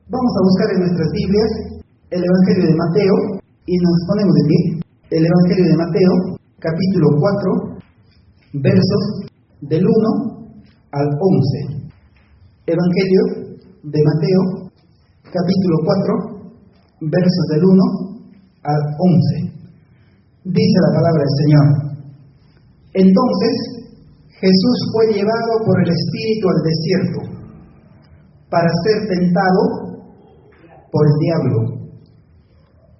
Vamos a buscar en nuestras Biblias el Evangelio de Mateo y nos ponemos de pie. El Evangelio de Mateo, capítulo 4, versos del 1 al 11. Evangelio de Mateo, capítulo 4, versos del 1 al 11. Dice la palabra del Señor: Entonces Jesús fue llevado por el Espíritu al desierto para ser tentado por el diablo.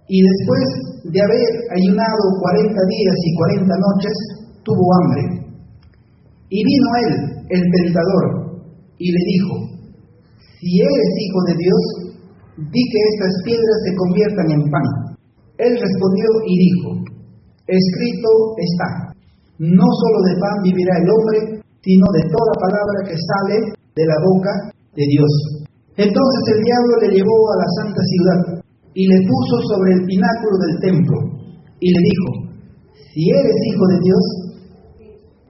Y después de haber ayunado 40 días y 40 noches, tuvo hambre. Y vino a él el tentador y le dijo: Si eres hijo de Dios, di que estas piedras se conviertan en pan. Él respondió y dijo: Escrito está, no solo de pan vivirá el hombre, sino de toda palabra que sale de la boca de Dios. Entonces el diablo le llevó a la santa ciudad y le puso sobre el pináculo del templo y le dijo: Si eres hijo de Dios,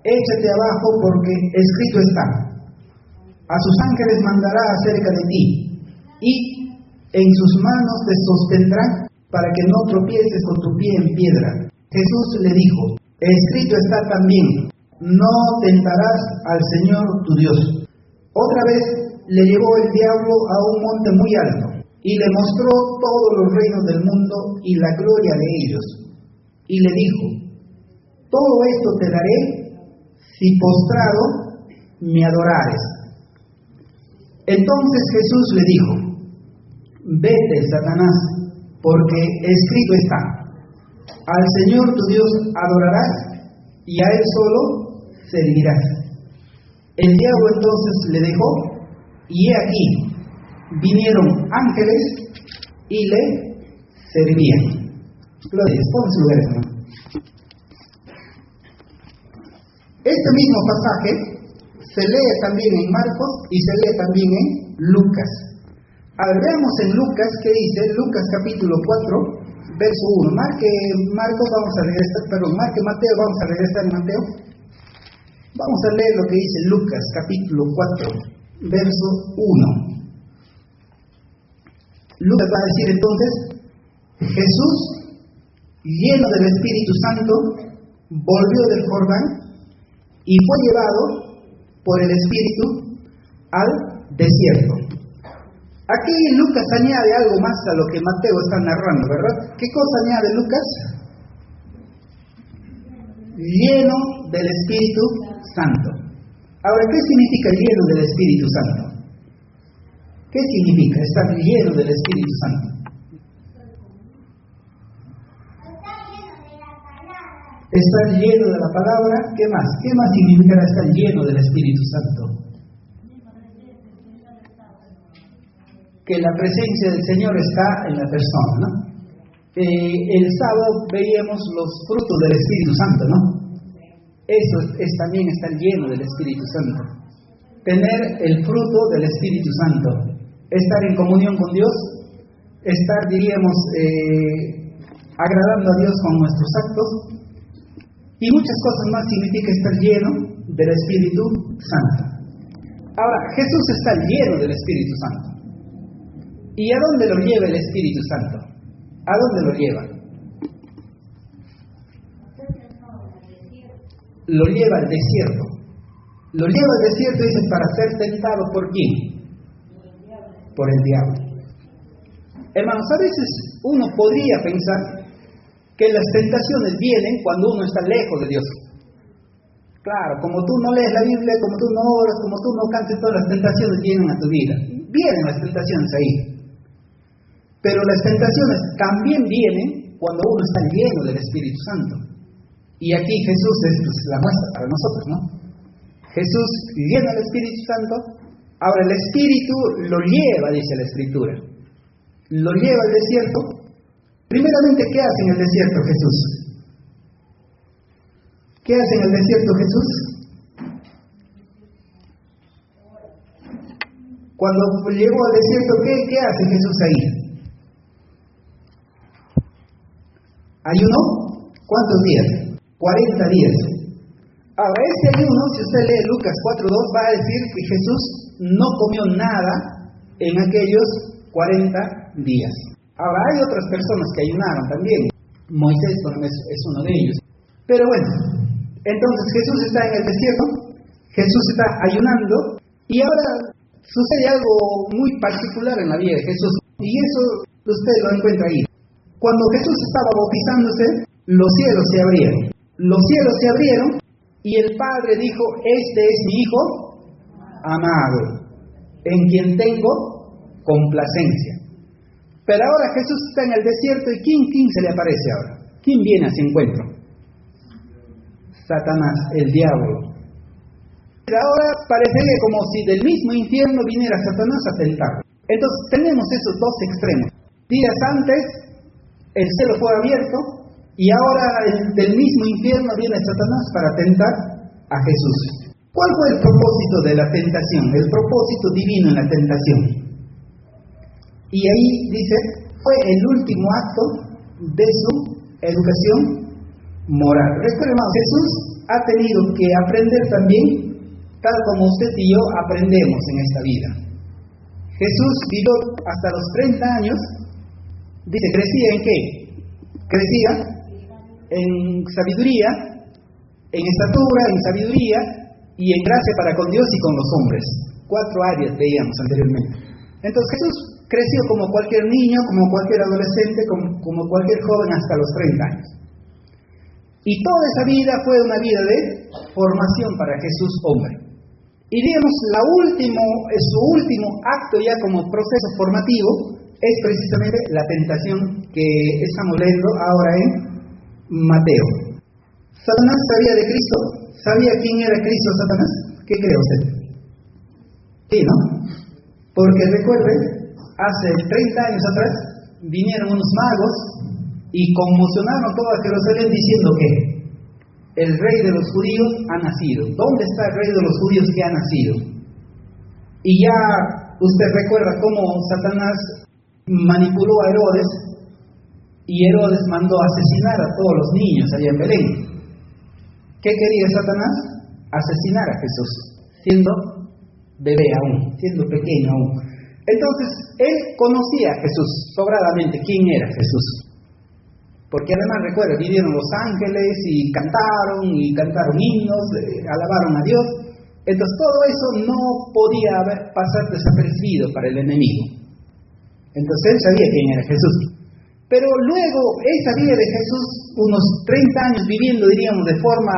échate abajo, porque escrito está: A sus ángeles mandará acerca de ti, y en sus manos te sostendrán para que no tropieces con tu pie en piedra. Jesús le dijo: Escrito está también: No tentarás al Señor tu Dios. Otra vez le llevó el diablo a un monte muy alto y le mostró todos los reinos del mundo y la gloria de ellos. Y le dijo: Todo esto te daré si postrado me adorares. Entonces Jesús le dijo: Vete, Satanás, porque escrito está: Al Señor tu Dios adorarás y a Él solo servirás. El diablo entonces le dejó, y he aquí, vinieron ángeles y le servían. Gloria, pon su lugar, hermano. Este mismo pasaje se lee también en Marcos y se lee también en Lucas. A ver, veamos en Lucas qué dice. Lucas capítulo 4, verso 1. Marque Mateo, vamos a regresar en Mateo. Vamos a leer lo que dice Lucas capítulo 4, verso 1. Lucas va a decir entonces: Jesús, lleno del Espíritu Santo, volvió del Jordán y fue llevado por el Espíritu al desierto. Aquí Lucas añade algo más a lo que Mateo está narrando, ¿verdad? ¿Qué cosa añade Lucas? Lleno del Espíritu Santo. Ahora, ¿qué significa lleno del Espíritu Santo? ¿Qué significa estar lleno del Espíritu Santo? Estar lleno de la palabra. ¿Qué más? ¿Qué más significa estar lleno del Espíritu Santo? Que la presencia del Señor está en la persona, ¿no? El sábado veíamos los frutos del Espíritu Santo, ¿no? Eso es también estar lleno del Espíritu Santo. Tener el fruto del Espíritu Santo. Estar en comunión con Dios. Estar, diríamos, agradando a Dios con nuestros actos. Y muchas cosas más significa estar lleno del Espíritu Santo. Ahora, Jesús está lleno del Espíritu Santo. ¿Y a dónde lo lleva el Espíritu Santo? ¿A dónde lo lleva? Lo lleva al desierto. Lo lleva al desierto, dice, para ser tentado ¿por quién? Por el diablo. Hermanos, a veces uno podría pensar que las tentaciones vienen cuando uno está lejos de Dios. Claro, como tú no lees la Biblia, como tú no oras, como tú no cantes, todas las tentaciones vienen a tu vida. Vienen las tentaciones ahí. Pero las tentaciones también vienen cuando uno está lleno del Espíritu Santo. Y aquí Jesús es la muestra para nosotros, ¿no? Jesús llena del Espíritu Santo. Ahora el Espíritu lo lleva, dice la Escritura. Lo lleva al desierto. Primeramente, ¿qué hace en el desierto Jesús? ¿Qué hace en el desierto Jesús? Cuando llegó al desierto, ¿qué hace Jesús ahí? ¿Ayunó? ¿Cuántos días? 40 días. Ahora, ese ayuno, si usted lee Lucas 4:2, va a decir que Jesús no comió nada en aquellos 40 días. Ahora, hay otras personas que ayunaron también. Moisés es uno de ellos. Pero bueno, entonces Jesús está en el desierto, Jesús está ayunando, y ahora sucede algo muy particular en la vida de Jesús, y eso usted lo encuentra ahí. Cuando Jesús estaba bautizándose, los cielos se abrieron. Los cielos se abrieron, y el Padre dijo: este es mi Hijo amado, en quien tengo complacencia. Pero ahora Jesús está en el desierto, y ¿quién se le aparece ahora? ¿Quién viene a su encuentro? Satanás, el diablo. Ahora parecería como si del mismo infierno viniera Satanás a tentar. Entonces tenemos esos dos extremos. Días antes el cielo fue abierto, y ahora del mismo infierno viene Satanás para tentar a Jesús. ¿Cuál fue el propósito de la tentación? El propósito divino en la tentación. Y ahí dice, fue el último acto de su educación moral. Recuerden, Jesús ha tenido que aprender también, tal como usted y yo aprendemos en esta vida. Jesús vivió hasta los 30 años. Dice, ¿crecía en qué? Crecía en sabiduría, en estatura, en sabiduría y en gracia para con Dios y con los hombres. 4 áreas veíamos anteriormente. Entonces Jesús creció como cualquier niño, como cualquier adolescente, como cualquier joven hasta los 30 años. Y toda esa vida fue una vida de formación para Jesús hombre. Y digamos, su último acto ya como proceso formativo es precisamente la tentación que estamos leyendo ahora en Mateo. ¿Satanás sabía de Cristo? ¿Sabía quién era Cristo, Satanás? ¿Qué cree usted? Sí, ¿no? Porque recuerde, hace 30 años atrás vinieron unos magos y conmocionaron toda Jerusalén diciendo que el rey de los judíos ha nacido. ¿Dónde está el rey de los judíos que ha nacido? Y ya usted recuerda cómo Satanás manipuló a Herodes, y Herodes mandó asesinar a todos los niños allá en Belén. ¿Qué quería Satanás? Asesinar a Jesús, siendo bebé aún, siendo pequeño aún. Entonces, él conocía a Jesús sobradamente, quién era Jesús. Porque además, recuerda, vinieron los ángeles y cantaron himnos, alabaron a Dios. Entonces, todo eso no podía pasar desapercibido para el enemigo. Entonces, él sabía quién era Jesús. Pero luego, esa vida de Jesús, unos 30 años viviendo, diríamos, de forma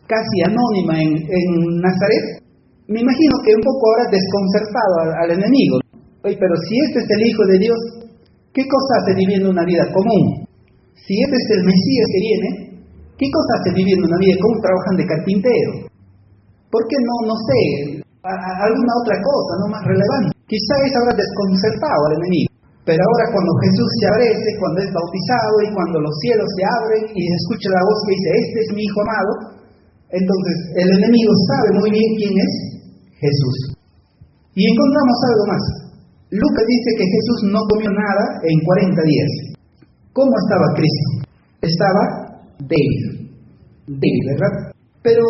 casi anónima en Nazaret, me imagino que un poco habrá desconcertado al enemigo. Oye, pero si este es el Hijo de Dios, ¿qué cosa hace viviendo una vida común? Si este es el Mesías que viene, ¿qué cosa hace viviendo una vida común trabajando de carpintero? ¿Por qué no sé, alguna otra cosa, no más relevante? Quizá eso habrá desconcertado al enemigo. Pero ahora cuando Jesús se aparece, cuando es bautizado y cuando los cielos se abren y se escucha la voz que dice, este es mi Hijo amado, entonces el enemigo sabe muy bien quién es Jesús. Y encontramos algo más. Lucas dice que Jesús no comió nada en 40 días. ¿Cómo estaba Cristo? Estaba débil, ¿verdad? Pero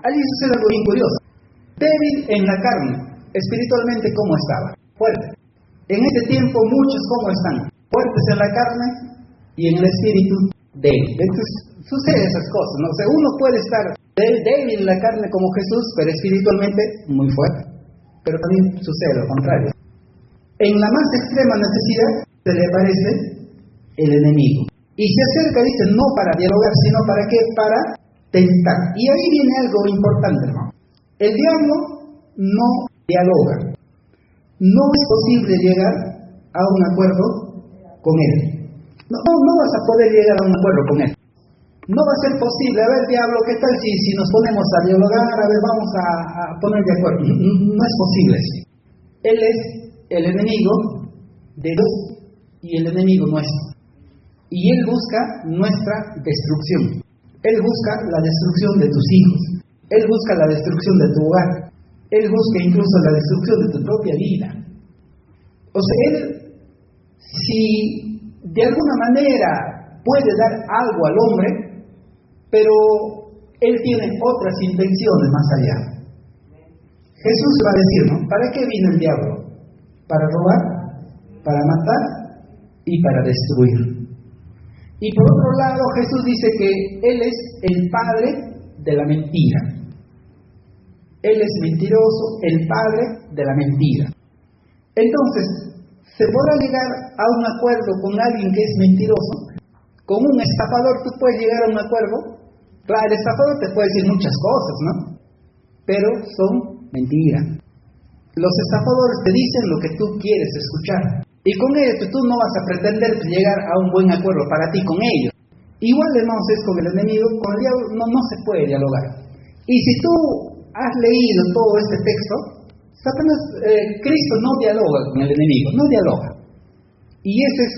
allí sucede algo bien curioso. Débil en la carne, espiritualmente, ¿cómo estaba? Fuerte. En este tiempo muchos, ¿cómo están? Fuertes en la carne y en el espíritu débil. Entonces suceden esas cosas, ¿no? O sea, uno puede estar débil en la carne como Jesús, pero espiritualmente muy fuerte. Pero también sucede lo contrario. En la más extrema necesidad se le aparece el enemigo. Y se acerca, dice, no para dialogar, sino para qué? Para tentar. Y ahí viene algo importante, hermano. El diablo no dialoga. No es posible llegar a un acuerdo con él. No vas a poder llegar a un acuerdo con él. No va a ser posible. A ver, diablo, ¿qué tal si nos ponemos a dialogar? A ver, vamos a poner de acuerdo. No es posible eso. Él es el enemigo de Dios y el enemigo nuestro. Y él busca nuestra destrucción. Él busca la destrucción de tus hijos. Él busca la destrucción de tu hogar. Él busca incluso la destrucción de tu propia vida. O sea, él, si de alguna manera puede dar algo al hombre, pero él tiene otras intenciones más allá. Jesús va a decir, ¿no? ¿Para qué vino el diablo? Para robar, para matar y para destruir. Y por otro lado, Jesús dice que Él es el padre de la mentira. Él es mentiroso, el padre de la mentira. Entonces, ¿se podrá llegar a un acuerdo con alguien que es mentiroso? Con un estafador tú puedes llegar a un acuerdo. Claro, el estafador te puede decir muchas cosas, ¿no? Pero son mentiras. Los estafadores te dicen lo que tú quieres escuchar. Y con ellos tú no vas a pretender llegar a un buen acuerdo para ti con ellos. Igual, hermanos, es con el enemigo. Con el diablo no se puede dialogar. Y si tú has leído todo este texto, Satanás, Cristo no dialoga con el enemigo, no dialoga. Y eso es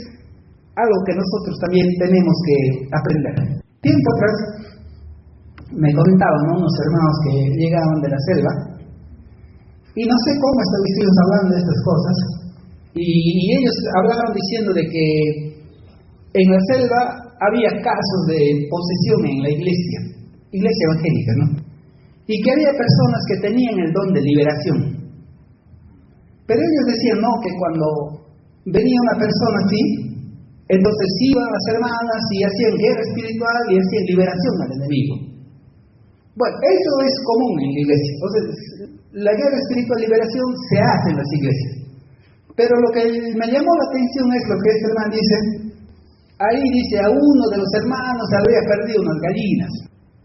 algo que nosotros también tenemos que aprender. Tiempo atrás me comentaban, ¿no?, unos hermanos que llegaban de la selva, y no sé cómo estuvimos hablando de estas cosas, y ellos hablaron diciendo de que en la selva había casos de posesión en la iglesia evangélica, ¿no? Y que había personas que tenían el don de liberación. Pero ellos decían, no, que cuando venía una persona así, entonces iban las hermanas y hacían guerra espiritual y hacían liberación al enemigo. Bueno, eso es común en la iglesia. Entonces, la guerra espiritual, liberación, se hace en las iglesias. Pero lo que me llamó la atención es lo que este hermano dice. Ahí dice, a uno de los hermanos había perdido unas gallinas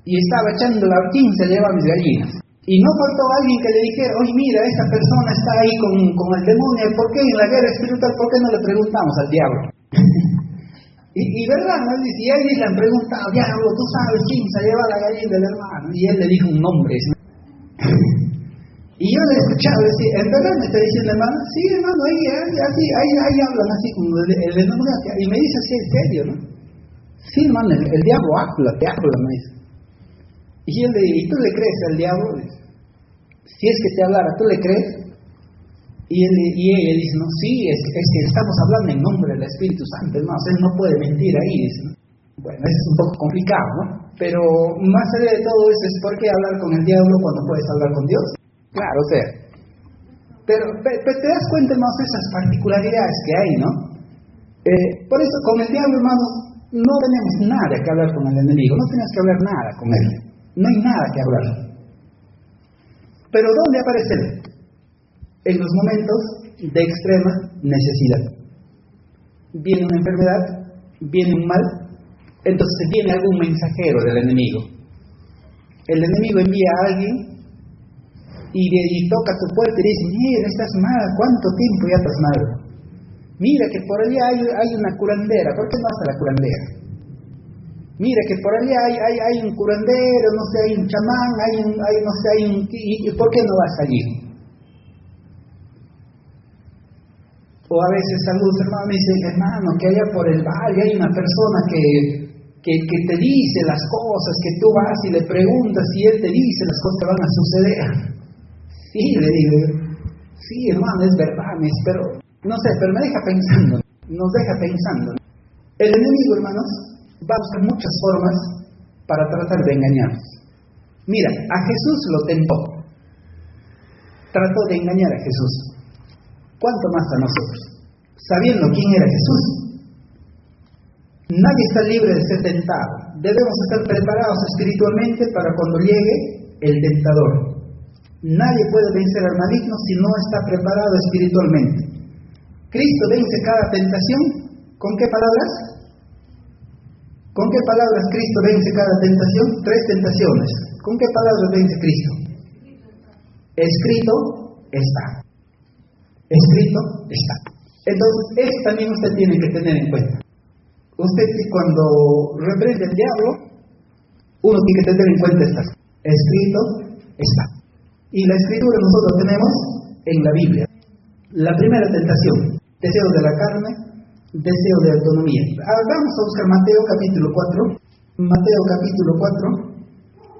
y estaba echando la horquín, se lleva mis gallinas. Y no faltó alguien que le dijera, oye, mira, esa persona está ahí con el demonio, ¿por qué en la guerra espiritual, por qué no le preguntamos al diablo? y verdad, ¿no? Y ahí le han preguntado, diablo, tú sabes quién se lleva la gallina del hermano. Y él le dijo un nombre. Y yo le he escuchado decir, ¿en verdad me está diciendo, hermano? Sí, hermano, ahí hablan así como el demonio. Y me dice así, en serio, ¿no? Sí, hermano, el diablo habla, te habla, me dice. Y él le dice, ¿y tú le crees al diablo? Si es que te hablara, ¿tú le crees? Y ella dice, no, sí, es que estamos hablando en nombre del Espíritu Santo, hermano, él no puede mentir ahí, dice, ¿no? Bueno, eso es un poco complicado, ¿no? Pero más allá de todo eso, es ¿por qué hablar con el diablo cuando puedes hablar con Dios? Claro, o sea, pero te das cuenta, hermanos, esas particularidades que hay, ¿no? Por eso, con el diablo, hermanos, no tenemos nada que hablar con el enemigo, no tenemos que hablar nada con él, no hay nada que hablar. Pero ¿dónde aparece él? En los momentos de extrema necesidad. Viene una enfermedad, viene un mal, entonces viene algún mensajero del enemigo. El enemigo envía a alguien y toca tu puerta y dice, mira, estás mal, ¿cuánto tiempo ya estás mal? Mira que por allá hay una curandera, ¿por qué no vas a la curandera? Mira que por allá hay un curandero, no sé, hay un chamán, ¿y por qué no vas allí? O a veces algunos hermanos me dicen, hermano, que allá por el valle hay una persona que te dice las cosas, que tú vas y le preguntas y él te dice las cosas que van a suceder. Sí, le digo, sí, hermano, es verdad, pero no sé, pero me deja pensando, nos deja pensando. El enemigo, hermanos, va a buscar muchas formas para tratar de engañarnos. Mira, a Jesús lo tentó, trató de engañar a Jesús. ¿Cuánto más a nosotros? Sabiendo quién era Jesús. Nadie está libre de ser tentado. Debemos estar preparados espiritualmente para cuando llegue el tentador. Nadie puede vencer al maligno si no está preparado espiritualmente. Cristo vence cada tentación. ¿Con qué palabras? ¿Con qué palabras Cristo vence cada tentación? 3 tentaciones. ¿Con qué palabras vence Cristo? Escrito está. Escrito está. Entonces, eso también usted tiene que tener en cuenta. Usted, cuando reprende al diablo, uno tiene que tener en cuenta estas. Escrito está. Y la escritura nosotros tenemos en la Biblia. La primera tentación, deseo de la carne, deseo de autonomía. Vamos a buscar Mateo capítulo 4. Mateo capítulo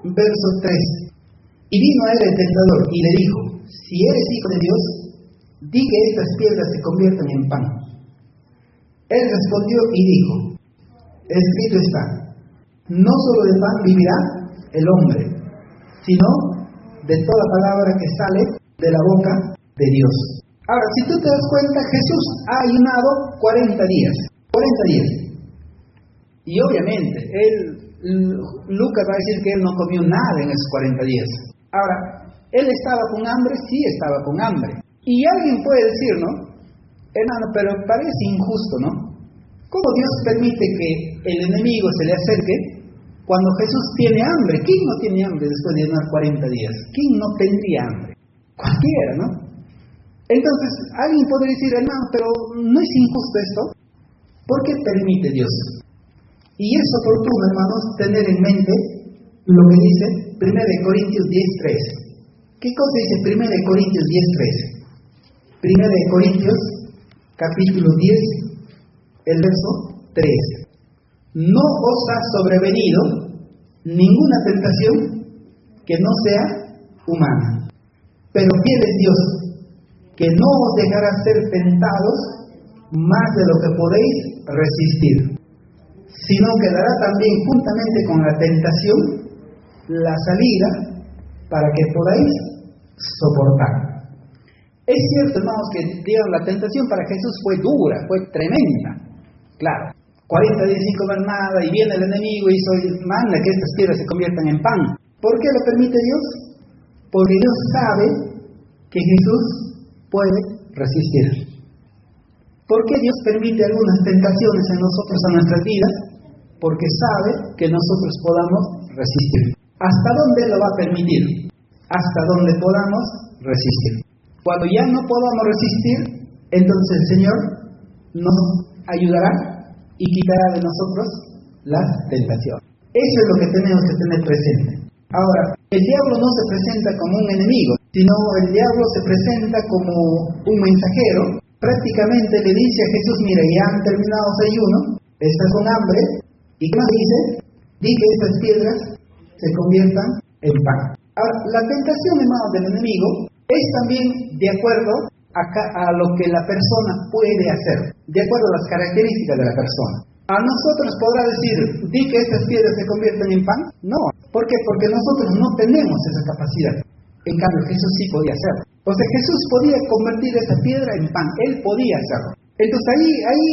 4, verso 3. Y vino a él el tentador y le dijo, si eres hijo de Dios, di que estas piedras se conviertan en pan. Él respondió y dijo, escrito está, no solo de pan vivirá el hombre, sino de toda palabra que sale de la boca de Dios. Ahora, si tú te das cuenta, Jesús ha ayunado 40 días. 40 días. Y obviamente, Lucas va a decir que él no comió nada en esos 40 días. Ahora, ¿él estaba con hambre? Sí, estaba con hambre. Y alguien puede decir, ¿no? Hermano, pero parece injusto, ¿no? ¿Cómo Dios permite que el enemigo se le acerque cuando Jesús tiene hambre? ¿Quién no tiene hambre después de ayunar 40 días? ¿Quién no tendría hambre? Cualquiera, ¿no? Entonces, alguien podría decir, hermano, pero ¿no es injusto esto? ¿Por qué permite Dios? Y es oportuno, hermanos, tener en mente lo que dice 1 Corintios 10:3. ¿Qué cosa dice 1 Corintios 10:3? 1 Corintios, capítulo 10, el verso 3. No os ha sobrevenido ninguna tentación que no sea humana, pero fiel es Dios, que no os dejará ser tentados más de lo que podéis resistir, sino que dará también juntamente con la tentación la salida para que podáis soportar. Es cierto, hermanos, que digamos, la tentación para Jesús fue dura, fue tremenda. Claro, 40 días sin comer nada y viene el enemigo y manda que estas piedras se conviertan en pan. ¿Por qué lo permite Dios? Porque Dios sabe que Jesús puede resistir. ¿Por qué Dios permite algunas tentaciones en nosotros, en nuestras vidas? Porque sabe que nosotros podamos resistir. ¿Hasta dónde lo va a permitir? Hasta donde podamos resistir. Cuando ya no podamos resistir, entonces el Señor nos ayudará y quitará de nosotros las tentaciones. Eso es lo que tenemos que tener presente. Ahora, el diablo no se presenta como un enemigo, sino el diablo se presenta como un mensajero. Prácticamente le dice a Jesús, mira, ya han terminado su ayuno, estás con hambre, ¿y qué más dice? Di que estas piedras se conviertan en pan. Ahora, la tentación, hermanos, del enemigo es también de acuerdo a lo que la persona puede hacer, de acuerdo a las características de la persona. A nosotros podrá decir, di que estas piedras se convierten en pan. No, ¿por qué? Porque nosotros no tenemos esa capacidad. En cambio, Jesús sí podía hacerlo. O sea, Jesús podía convertir esa piedra en pan, Él podía hacerlo. Entonces ahí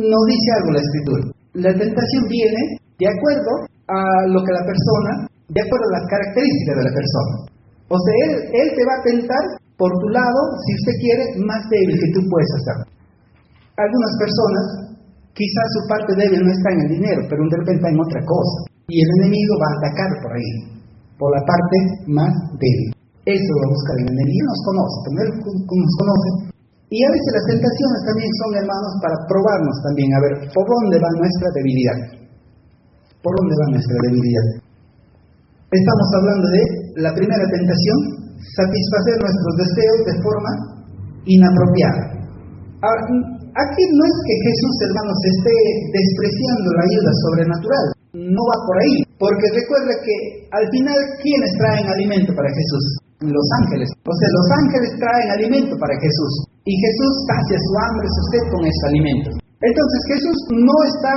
nos dice algo la Escritura. La tentación viene de acuerdo a lo que la persona, de acuerdo a las características de la persona. O sea, Él te va a tentar por tu lado, si usted quiere, más débil que tú puedes hacer. Algunas personas, quizás su parte débil no está en el dinero, pero de repente está en otra cosa. Y el enemigo va a atacar por ahí, por la parte más débil. Eso va a buscar el enemigo. Nos conoce, también nos conoce. Y a veces las tentaciones también son, hermanos, para probarnos también, a ver, ¿por dónde va nuestra debilidad? ¿Por dónde va nuestra debilidad? Estamos hablando de la primera tentación, satisfacer nuestros deseos de forma inapropiada. Ahora, aquí no es que Jesús, hermanos, esté despreciando la ayuda sobrenatural. No va por ahí. Porque recuerda que al final, ¿quiénes traen alimento para Jesús? Los ángeles. O sea, los ángeles traen alimento para Jesús. Y Jesús sacia su hambre, su sed con ese alimento. Entonces Jesús no está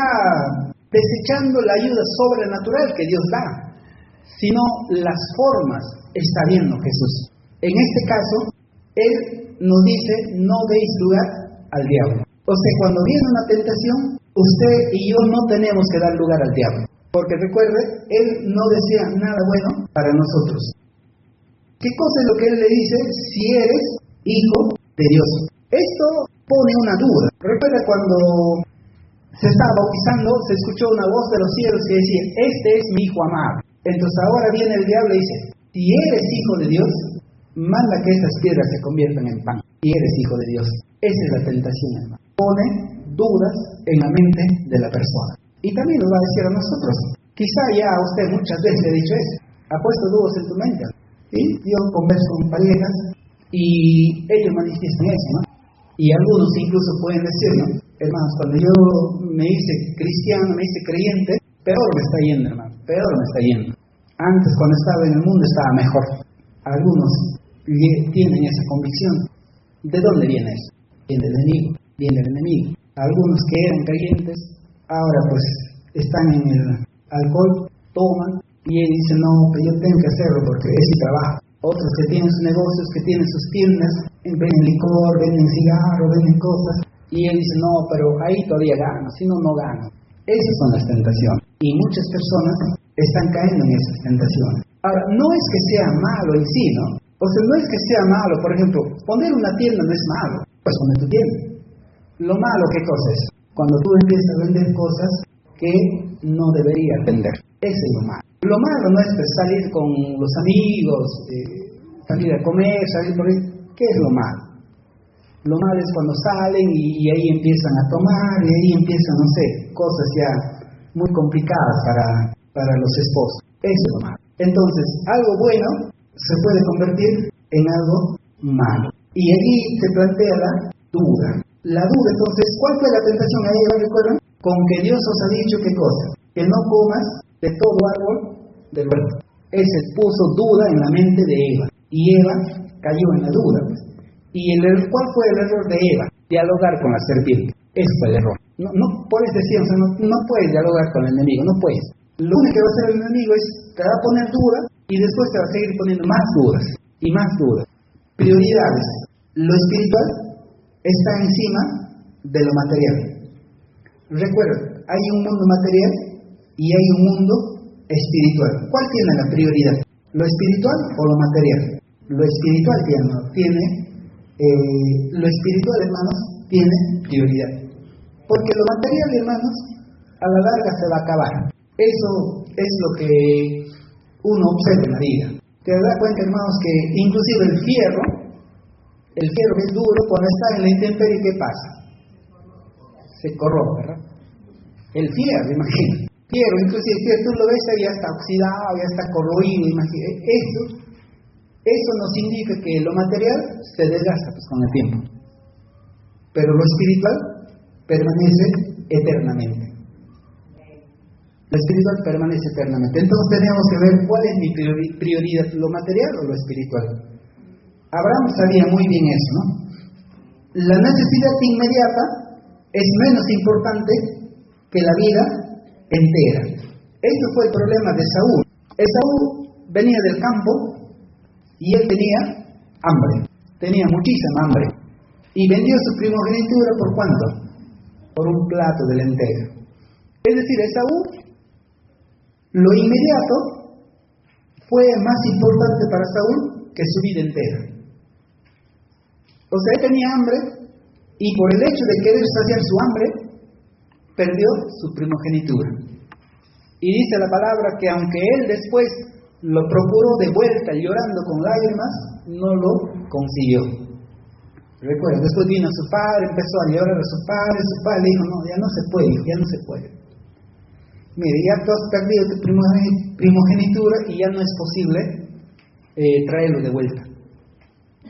desechando la ayuda sobrenatural que Dios da, sino las formas está viendo Jesús. En este caso, Él nos dice, no deis lugar al diablo. O sea, cuando viene una tentación, usted y yo no tenemos que dar lugar al diablo. Porque recuerde, Él no desea nada bueno para nosotros. ¿Qué cosa es lo que Él le dice? Si eres hijo de Dios. Esto pone una duda. Recuerda cuando se estaba bautizando, se escuchó una voz de los cielos que decía, este es mi hijo amado. Entonces ahora viene el diablo y dice, si eres hijo de Dios, manda que estas piedras se conviertan en pan. Si eres hijo de Dios. Esa es la tentación, hermano. Pone dudas en la mente de la persona. Y también nos va a decir a nosotros, quizá ya usted muchas veces le ha dicho eso, ha puesto dudas en tu mente. ¿Sí? Yo converso con parejas y ellos manifiestan eso, ¿no? Y algunos incluso pueden decir, ¿no? Hermanos, cuando yo me hice cristiano, me hice creyente, peor me está yendo, hermano, peor me está yendo. Antes, cuando estaba en el mundo, estaba mejor. Algunos tienen esa convicción. ¿De dónde viene eso? Viene del enemigo, viene del enemigo. Algunos que eran creyentes, ahora pues están en el alcohol, toman, y él dice, no, pero yo tengo que hacerlo porque es mi trabajo. otros que tienen sus negocios, que tienen sus tiendas, venden licor, venden cigarro, venden cosas, y él dice, no, pero ahí todavía gano, si no, no gano. Esas son las tentaciones, y muchas personas están cayendo en esas tentaciones. Ahora, no es que sea malo en sí, ¿no? O sea, no es que sea malo, por ejemplo, poner una tienda no es malo, pues pone tu tienda. Lo malo, ¿qué cosa es? Cuando tú empiezas a vender cosas que no deberías vender. Ese es lo malo. Lo malo no es pues, salir con los amigos, salir a comer, salir por ahí. ¿Qué es lo malo? Lo malo es cuando salen y ahí empiezan a tomar, y ahí empiezan, no sé, cosas ya muy complicadas para los esposos. Eso es lo malo. Entonces, algo bueno se puede convertir en algo malo. Y allí se plantea la duda. La duda, entonces, ¿cuál fue la tentación a Eva, recuerdan? Con que Dios os ha dicho, ¿qué cosa? Que no comas de todo árbol del huerto. Ese puso duda en la mente de Eva. Y Eva cayó en la duda. Pues. ¿Y cuál fue el error de Eva? Dialogar con la serpiente. Ese fue el error. No puedes decir, o sea, no puedes dialogar con el enemigo, no puedes. Lo único que va a hacer el enemigo es te va a poner duda y después te va a seguir poniendo más dudas y más dudas. Prioridades. Lo espiritual está encima de lo material. Recuerda, hay un mundo material y hay un mundo espiritual. ¿Cuál tiene la prioridad? ¿Lo espiritual o lo material? Lo espiritual lo espiritual, hermanos, tiene prioridad. Porque lo material, hermanos, a la larga se va a acabar. Eso es lo que uno observa en la vida. Te das cuenta, hermanos, que inclusive el fierro que es duro, cuando está en la intemperie, ¿qué pasa? Se corrompe, ¿verdad? El fierro, imagínate. Fierro, inclusive el fierro, tú lo ves, ya está oxidado, ya está corroído, imagínate. Eso nos indica que lo material se desgasta pues, con el tiempo. Pero lo espiritual permanece eternamente. Lo espiritual permanece eternamente. Entonces tenemos que ver cuál es mi prioridad, lo material o lo espiritual. Abraham sabía muy bien eso, ¿no? La necesidad inmediata es menos importante que la vida entera. Este fue el problema de Saúl. Esaú venía del campo y él tenía hambre, tenía muchísima hambre. Y vendió su primogenitura ¿por cuánto? Por un plato de lentejas. Es decir, Esaú, lo inmediato fue más importante para Saúl que su vida entera. O sea, él tenía hambre y por el hecho de querer saciar su hambre, perdió su primogenitura. Y dice la palabra que aunque él después lo procuró de vuelta llorando con lágrimas, no lo consiguió. Recuerda, después vino su padre, empezó a llorar a su padre le dijo, no, ya no se puede, ya no se puede. Mire, ya tú has perdido tu primogenitura y ya no es posible traerlo de vuelta.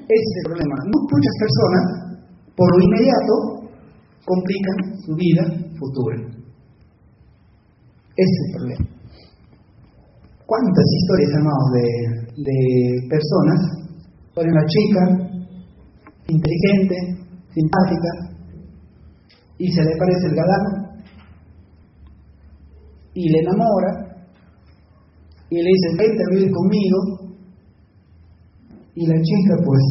Ese es el problema. Muchas personas, por lo inmediato, complican su vida futura. Ese es el problema. ¿Cuántas historias, hermanos, de personas, por una chica inteligente, simpática, y se le parece el galán, y le enamora, y le dice, vente a vivir conmigo, y la chica pues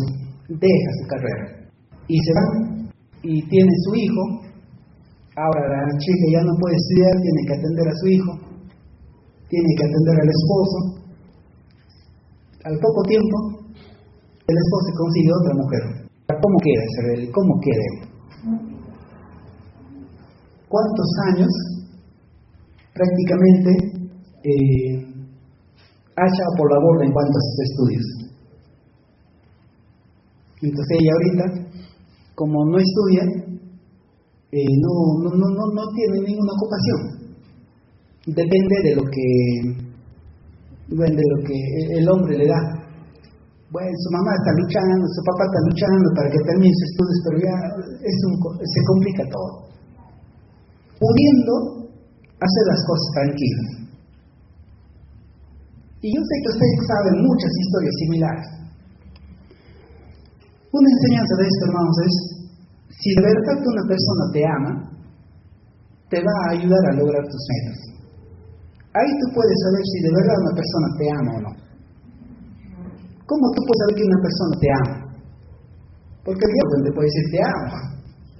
deja su carrera, y se va, y tiene su hijo. Ahora la chica ya no puede estudiar, tiene que atender a su hijo, tiene que atender al esposo. Al poco tiempo, el esposo consigue otra mujer. ¿Cómo quiere ser él? ¿Cómo quiere él? ¿Cuántos años prácticamente ha echado por la borda en cuanto a sus estudios? Entonces ella ahorita, como no estudia, no tiene ninguna ocupación. Depende de lo que el hombre le da. Bueno, su mamá está luchando, su papá está luchando para que termine sus estudios, pero ya se complica todo. Pudiendo hacer las cosas tranquilas. Y yo sé que ustedes saben muchas historias similares. Una enseñanza de esto, hermanos, es si de verdad una persona te ama, te va a ayudar a lograr tus metas. Ahí tú puedes saber si de verdad una persona te ama o no. ¿Cómo tú puedes saber que una persona te ama? Porque el diablo te puede decir te amo.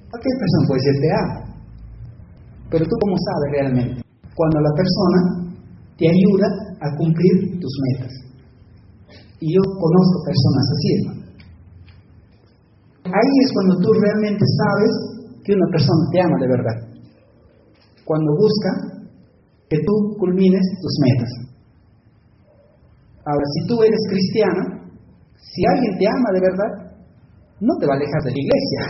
Cualquier persona puede decir te amo. Pero tú cómo sabes realmente cuando la persona te ayuda a cumplir tus metas. Y yo conozco personas así, hermano. Ahí es cuando tú realmente sabes que una persona te ama de verdad. Cuando busca que tú culmines tus metas. Ahora, si tú eres cristiano, si alguien te ama de verdad, no te va a alejar de la iglesia.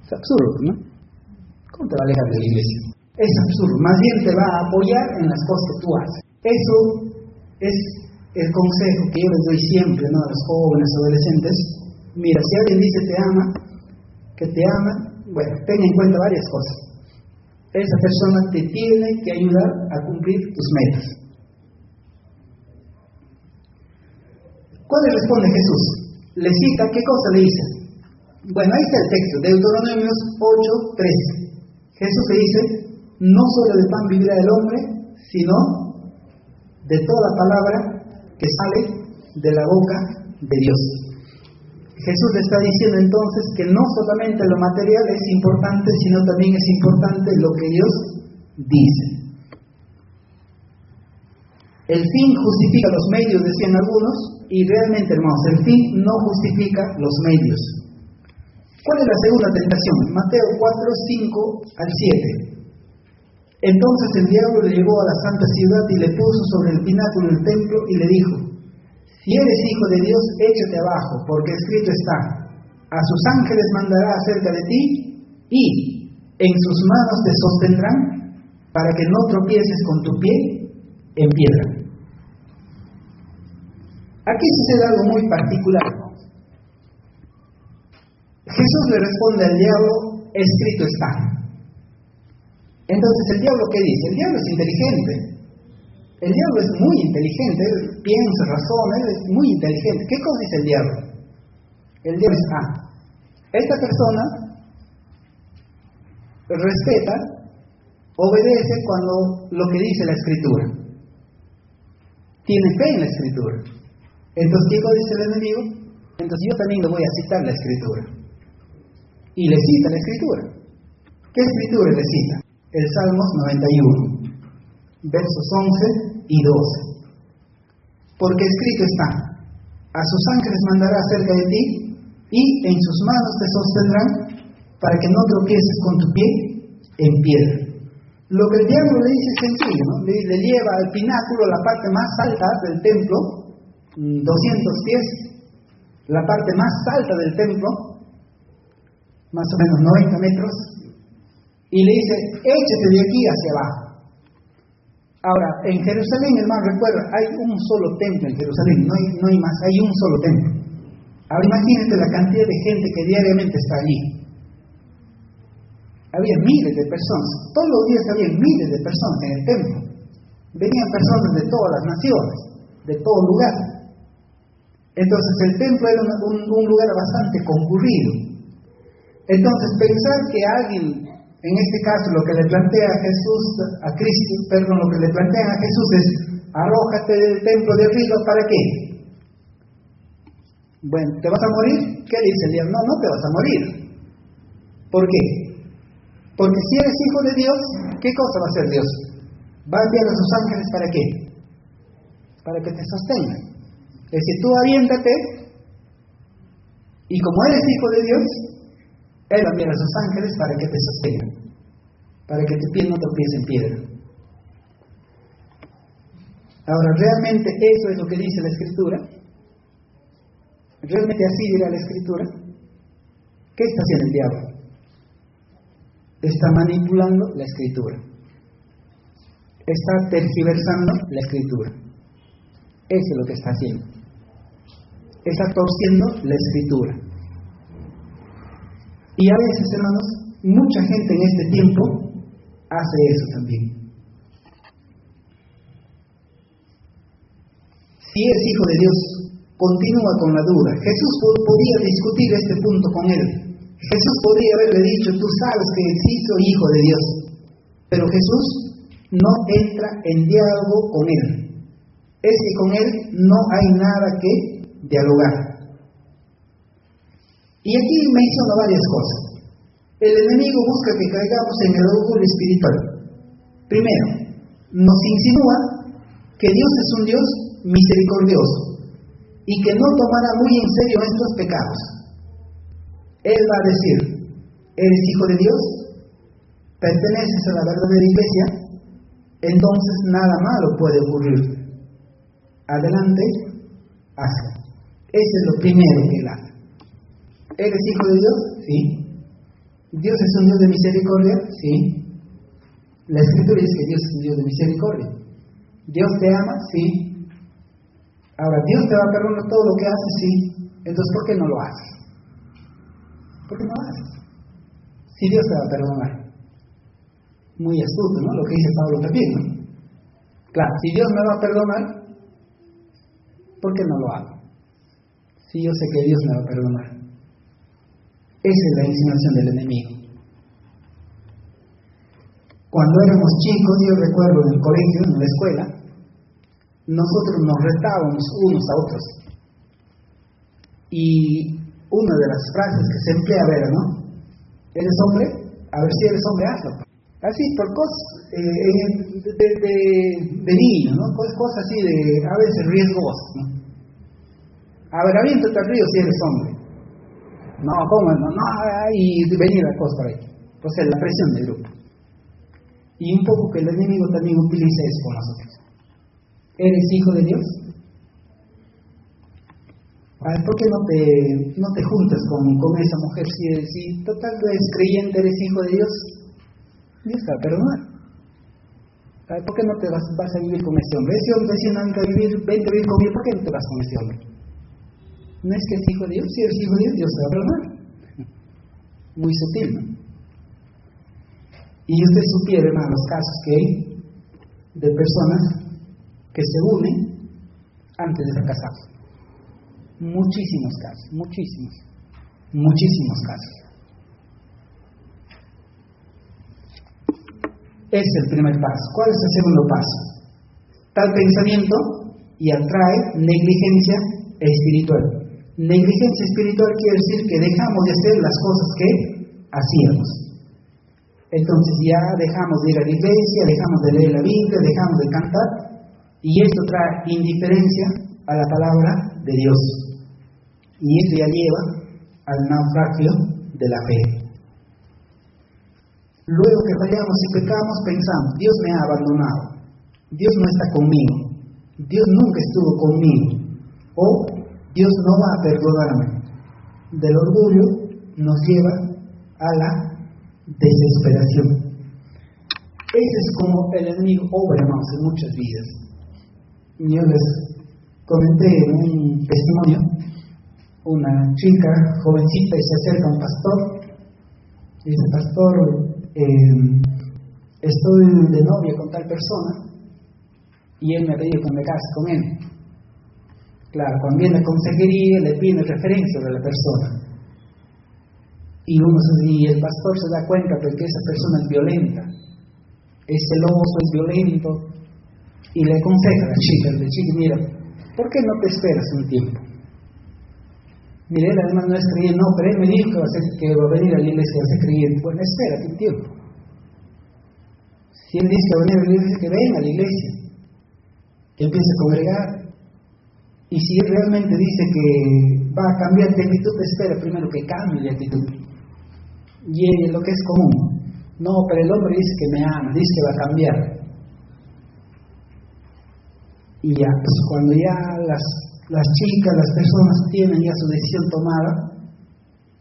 Es absurdo, ¿no? ¿Cómo te va a alejar de la iglesia? Es absurdo. Más bien te va a apoyar en las cosas que tú haces. Eso es el consejo que yo les doy siempre, ¿no?, a los jóvenes, adolescentes. Mira, si alguien dice te ama, que te ama, bueno, ten en cuenta varias cosas. Esa persona te tiene que ayudar a cumplir tus metas. ¿Cuál le responde Jesús? Le cita, ¿qué cosa le dice? Bueno, ahí está el texto, Deuteronomios 8:13. Jesús le dice, no solo de pan vivirá el hombre, sino de toda palabra que sale de la boca de Dios. Jesús le está diciendo entonces que no solamente lo material es importante, sino también es importante lo que Dios dice. El fin justifica los medios, decían algunos, y realmente, hermanos, el fin no justifica los medios. ¿Cuál es la segunda tentación? Mateo 4:5 al 7. Entonces el diablo le llevó a la santa ciudad y le puso sobre el pináculo del templo y le dijo, si eres hijo de Dios, échate abajo, porque escrito está, a sus ángeles mandará acerca de ti y en sus manos te sostendrán para que no tropieces con tu pie en piedra. Aquí sucede algo muy particular. Jesús le responde al diablo, escrito está. Entonces el diablo, ¿qué dice? El diablo es inteligente. El diablo es muy inteligente, él piensa, razona, él es muy inteligente. ¿Qué cosa dice el diablo? El diablo es, esta persona respeta, obedece cuando lo que dice la Escritura. Tiene fe en la Escritura. Entonces, ¿qué dice el enemigo? Entonces yo también le voy a citar la Escritura. Y le cita la Escritura. ¿Qué Escritura le cita? El Salmos 91, versos 11 y 12. Porque escrito está, a sus ángeles mandará acerca de ti, y en sus manos te sostendrán, para que no tropieces con tu pie en piedra. Lo que el diablo le dice es sencillo, ¿no? Le lleva al pináculo, la parte más alta del templo, 200 pies, la parte más alta del templo, más o menos 90 metros, y le dice, échate de aquí hacia abajo. Ahora, en Jerusalén, hermano, recuerda, hay un solo templo en Jerusalén, no hay más, hay un solo templo. Ahora imagínate la cantidad de gente que diariamente está allí. Había miles de personas, todos los días había miles de personas en el templo. Venían personas de todas las naciones, de todo lugar. Entonces el templo era un lugar bastante concurrido. Entonces pensar que alguien, en este caso lo que le plantea a Jesús, lo que le plantean a Jesús es, arrójate del templo de arriba, ¿para qué? Bueno, ¿te vas a morir? ¿Qué dice el diablo? No te vas a morir. ¿Por qué? Porque si eres hijo de Dios, ¿qué cosa va a hacer Dios? Va a enviar a sus ángeles, ¿para qué? Para que te sostengan. Es decir, tú aviéntate, y como eres hijo de Dios, Él va a enviar a sus ángeles para que te sostengan, para que tu pie no tropiece en piedra. Ahora, ¿realmente eso es lo que dice la Escritura? ¿Realmente así dirá la Escritura? ¿Qué está haciendo el diablo? Está manipulando la Escritura. Está tergiversando la Escritura. Eso es lo que está haciendo. Está torciendo la Escritura. Y a veces, hermanos, mucha gente en este tiempo hace eso también. Si es hijo de Dios, continúa con la duda. Jesús podía discutir este punto con él. Jesús podría haberle dicho, tú sabes que sí soy hijo de Dios. Pero Jesús no entra en diálogo con él. Es que con él no hay nada que dialogar. Y aquí menciono varias cosas. El enemigo busca que caigamos en el orgullo espiritual. Primero, nos insinúa que Dios es un Dios misericordioso y que no tomará muy en serio nuestros pecados. Él va a decir: ¿eres hijo de Dios? ¿Perteneces a la verdadera iglesia? Entonces nada malo puede ocurrir. Adelante, hazlo. Ese es lo primero que él hace. ¿Eres hijo de Dios? Sí. ¿Dios es un Dios de misericordia? Sí. La Escritura dice que Dios es un Dios de misericordia. ¿Dios te ama? Sí. Ahora, ¿Dios te va a perdonar todo lo que haces? Sí. Entonces, ¿por qué no lo haces? ¿Por qué no lo haces? Si Dios te va a perdonar. Muy astuto, ¿no? Lo que dice Pablo también, ¿no? Claro, si Dios me va a perdonar, ¿por qué no lo hago? Si yo sé que Dios me va a perdonar. Esa es la insinuación del enemigo. Cuando éramos chicos, yo recuerdo en el colegio, en la escuela, nosotros nos retábamos unos a otros. Y una de las frases que se empleaba era, ¿no? ¿Eres hombre? A ver si eres hombre, hazlo. Así, por cosas de niño, ¿no? Cosas así de, a veces riesgosas, ¿no? A ver, aviéntate al río si eres hombre. No, ¿cómo? No, y venir a cosas por ahí. Entonces, la presión del grupo. Y un poco que el enemigo también utiliza eso con nosotros. ¿Eres hijo de Dios? A ver, ¿por qué no te juntas con esa mujer si total tú eres creyente, eres hijo de Dios? Dios te va a perdonar. A ver, ¿por qué no te vas a vivir con ese hombre? Ese hombre si no anda a vivir, vente a vivir conmigo, ¿por qué no te vas con ese hombre? ¿No es que es hijo de Dios? Si eres hijo de Dios, Dios te va a perdonar. Muy sutil, ¿no? Y usted supiera, hermano, los casos que hay de personas que se unen antes de fracasar. Muchísimos casos, muchísimos casos. Es el primer paso. ¿Cuál es el segundo paso? Tal pensamiento y atrae negligencia espiritual. Negligencia espiritual quiere decir que dejamos de hacer las cosas que hacíamos. Entonces ya dejamos de ir a la iglesia, dejamos de leer la Biblia, dejamos de cantar, y esto trae indiferencia a la palabra de Dios. Y esto ya lleva al naufragio de la fe. Luego que fallamos y pecamos, pensamos: Dios me ha abandonado, Dios no está conmigo, Dios nunca estuvo conmigo, o Dios no va a perdonarme. Del orgullo nos lleva a la desesperación. Ese es como el enemigo obra, hermanos, en muchas vidas. Yo les comenté en un testimonio, una chica jovencita y se acerca a un pastor y dice: pastor, estoy de novia con tal persona y él me ha pedido que me case con él. Claro, cuando viene a consejería le pide referencias de la persona y el pastor se da cuenta de que esa persona es violenta, es celoso, es violento, y le aconseja a la chica: mira, ¿por qué no te esperas un tiempo? Mire, él además no es creyente, no, pero él me dijo que va a venir a la iglesia a ser creyente. Bueno, espérate un tiempo. Si él dice que va a venir a la iglesia, que venga a la iglesia, que empiece a congregar. Y si él realmente dice que va a cambiar de actitud, espera primero que cambie de actitud. Y es lo que es común. No, pero el hombre dice que me ama, dice que va a cambiar. Y ya, pues cuando ya las chicas, las personas tienen ya su decisión tomada,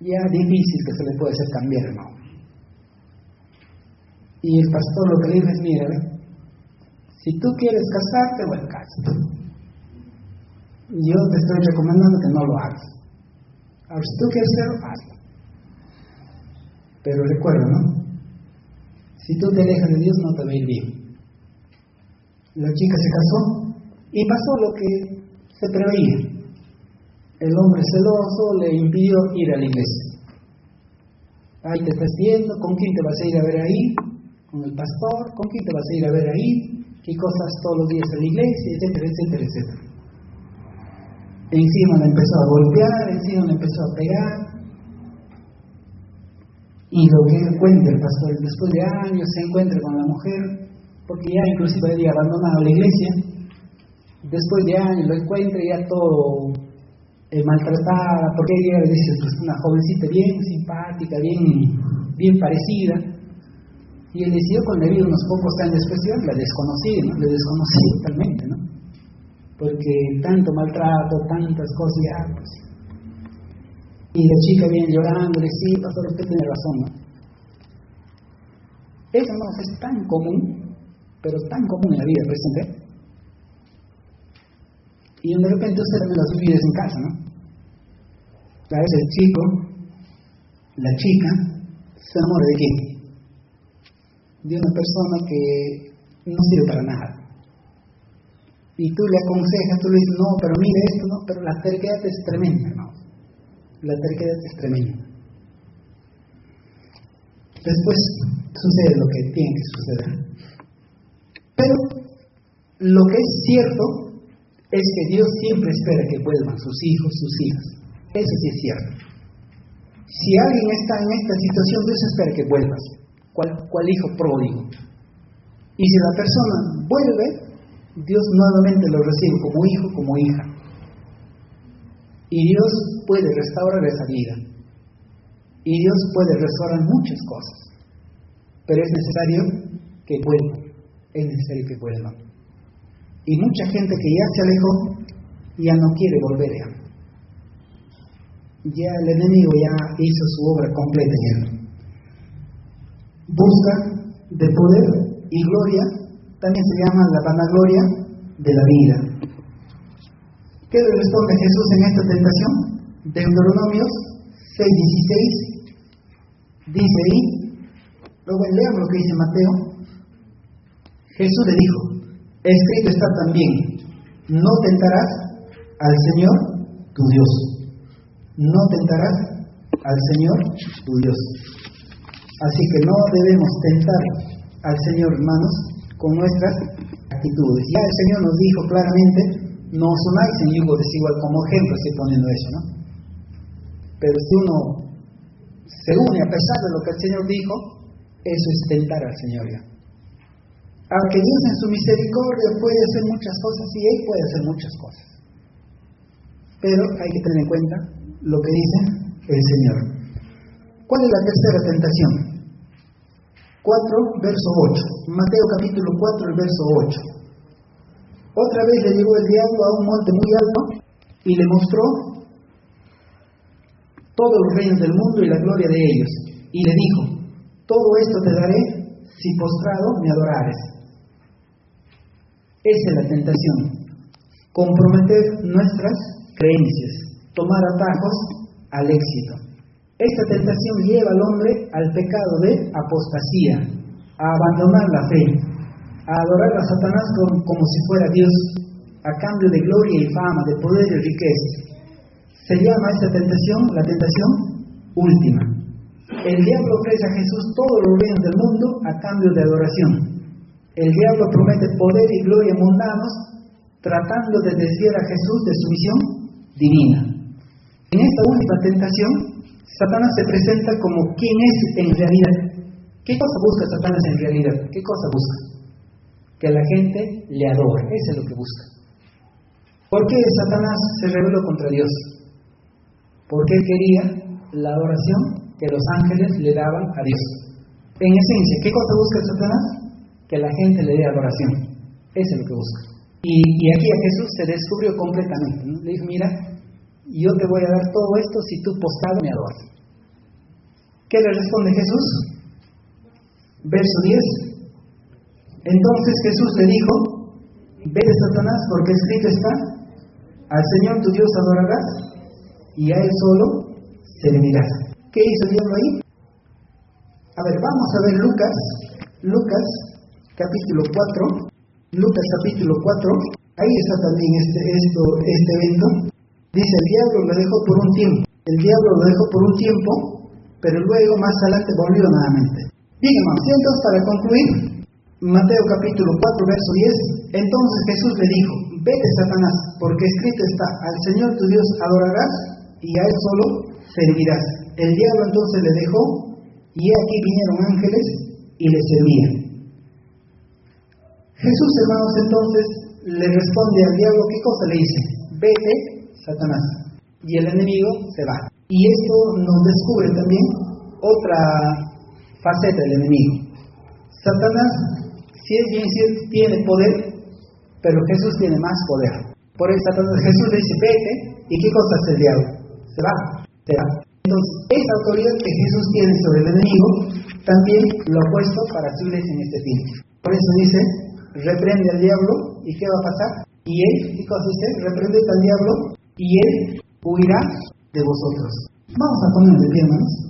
ya es difícil que se le pueda hacer cambiar, hermano. Y el pastor lo que le dice es: mira, si tú quieres casarte, bueno, cásate. Yo te estoy recomendando que no lo hagas. Ahora, si tú quieres hacerlo, hazlo. Pero recuerda, ¿no? Si tú te alejas de Dios, no te va a ir bien. La chica se casó y pasó lo que se preveía. El hombre celoso le impidió ir a la iglesia. Ahí te estás viendo, ¿con quién te vas a ir a ver ahí? Con el pastor, ¿con quién te vas a ir a ver ahí? ¿Qué cosas todos los días en la iglesia? Etcétera, etcétera, etcétera. Encima le empezó a golpear, encima le empezó a pegar. Y lo que él cuenta el pastor, después de años se encuentra con la mujer, porque ya inclusive había abandonado la iglesia. Después de años lo encuentra ya todo maltratada, porque ella le dice, pues una jovencita bien simpática, bien parecida. Y él dice, yo cuando le vi unos pocos años después, yo la desconocí, ¿no? Le desconocí totalmente, ¿no? Porque tanto maltrato, tantas cosas, ya, pues. Y la chica viene llorando, le dice, sí, pastor, usted tiene razón, ¿no? Eso no es tan común, pero tan común en la vida presente. Y de repente usted también las vive en casa, ¿no? A veces el chico, la chica, se enamora de quién? De una persona que no sirve para nada. Y tú le aconsejas, tú le dices, no, pero mire esto, no, pero la terquedad es tremenda, ¿no? La terquedad es tremenda. Después sucede lo que tiene que suceder. Pero lo que es cierto es que Dios siempre espera que vuelvan sus hijos, sus hijas. Eso sí es cierto. Si alguien está en esta situación, Dios espera que vuelvas. ¿Cuál hijo pródigo? Y si la persona vuelve, Dios nuevamente lo recibe como hijo, como hija. Y Dios puede restaurar esa vida. Y Dios puede restaurar muchas cosas. Pero es necesario que vuelvan. Es necesario que vuelvan. Y mucha gente que ya se alejó, ya no quiere volver ya. Ya el enemigo ya hizo su obra completa en él. Busca de poder y gloria, también se llama la vanagloria de la vida. ¿Qué le responde Jesús en esta tentación? Deuteronomios 6:16 dice ahí, luego leamos lo que dice Mateo. Jesús le dijo, escrito está también, no tentarás al Señor tu Dios. No tentarás al Señor tu Dios. Así que no debemos tentar al Señor, hermanos, con nuestras actitudes. Ya el Señor nos dijo claramente, no os unáis en yugo desigual, como ejemplo estoy poniendo eso, ¿no? Pero si uno se une a pesar de lo que el Señor dijo, eso es tentar al Señor ya. Aunque Dios en su misericordia puede hacer muchas cosas, y Él puede hacer muchas cosas. Pero hay que tener en cuenta lo que dice el Señor. ¿Cuál es la tercera tentación? 4, verso 8. Mateo capítulo 4, el verso 8. Otra vez le llevó el diablo a un monte muy alto y le mostró todos los reinos del mundo y la gloria de ellos. Y le dijo, todo esto te daré si postrado me adorares. Esa es la tentación. Comprometer nuestras creencias, tomar atajos al éxito. Esta tentación lleva al hombre al pecado de apostasía, a abandonar la fe, a adorar a Satanás como si fuera Dios, a cambio de gloria y fama, de poder y riqueza. Se llama esta tentación la tentación última. El diablo ofrece a Jesús todos los bienes del mundo a cambio de adoración. El diablo promete poder y gloria mundanos, tratando de desviar a Jesús de su misión divina. En esta última tentación, Satanás se presenta como quien es en realidad. ¿Qué cosa busca Satanás en realidad? ¿Qué cosa busca? Que la gente le adore. Eso es lo que busca. ¿Por qué Satanás se rebeló contra Dios? Porque él quería la adoración que los ángeles le daban a Dios. En esencia, ¿qué cosa busca Satanás? Que la gente le dé adoración. Eso es lo que busca. Y aquí a Jesús se descubrió completamente, ¿no? Le dijo, mira, yo te voy a dar todo esto si tú postrado me adoras. ¿Qué le responde Jesús? Verso 10. Entonces Jesús le dijo, vete Satanás, porque escrito está, al Señor tu Dios adorarás y a Él solo servirás. ¿Qué hizo el diablo ahí? A ver, vamos a ver Lucas capítulo 4. Lucas capítulo 4. Ahí está también este evento. Dice, el diablo lo dejó por un tiempo. El diablo lo dejó por un tiempo, pero luego más adelante volvió nuevamente. Bien, hermanos, entonces para concluir, Mateo capítulo 4, verso 10. Entonces Jesús le dijo, vete Satanás, porque escrito está, al Señor tu Dios adorarás y a Él solo servirás. El diablo entonces le dejó, y aquí vinieron ángeles y le servían. Jesús, hermanos, entonces le responde al diablo, ¿qué cosa le dice? Vete Satanás, y el enemigo se va. Y esto nos descubre también otra faceta del enemigo. Satanás, si es bien cierto, tiene poder, pero Jesús tiene más poder. Por eso Jesús le dice, vete, ¿y qué cosa hace el diablo? Se va. Entonces, esa autoridad que Jesús tiene sobre el enemigo, también lo ha puesto para su iglesia en este tiempo. Por eso dice, reprende al diablo, ¿y qué va a pasar? Y él, ¿qué cosa dice? Reprende al diablo, y él huirá de vosotros. Vamos a poner de pie, hermanos.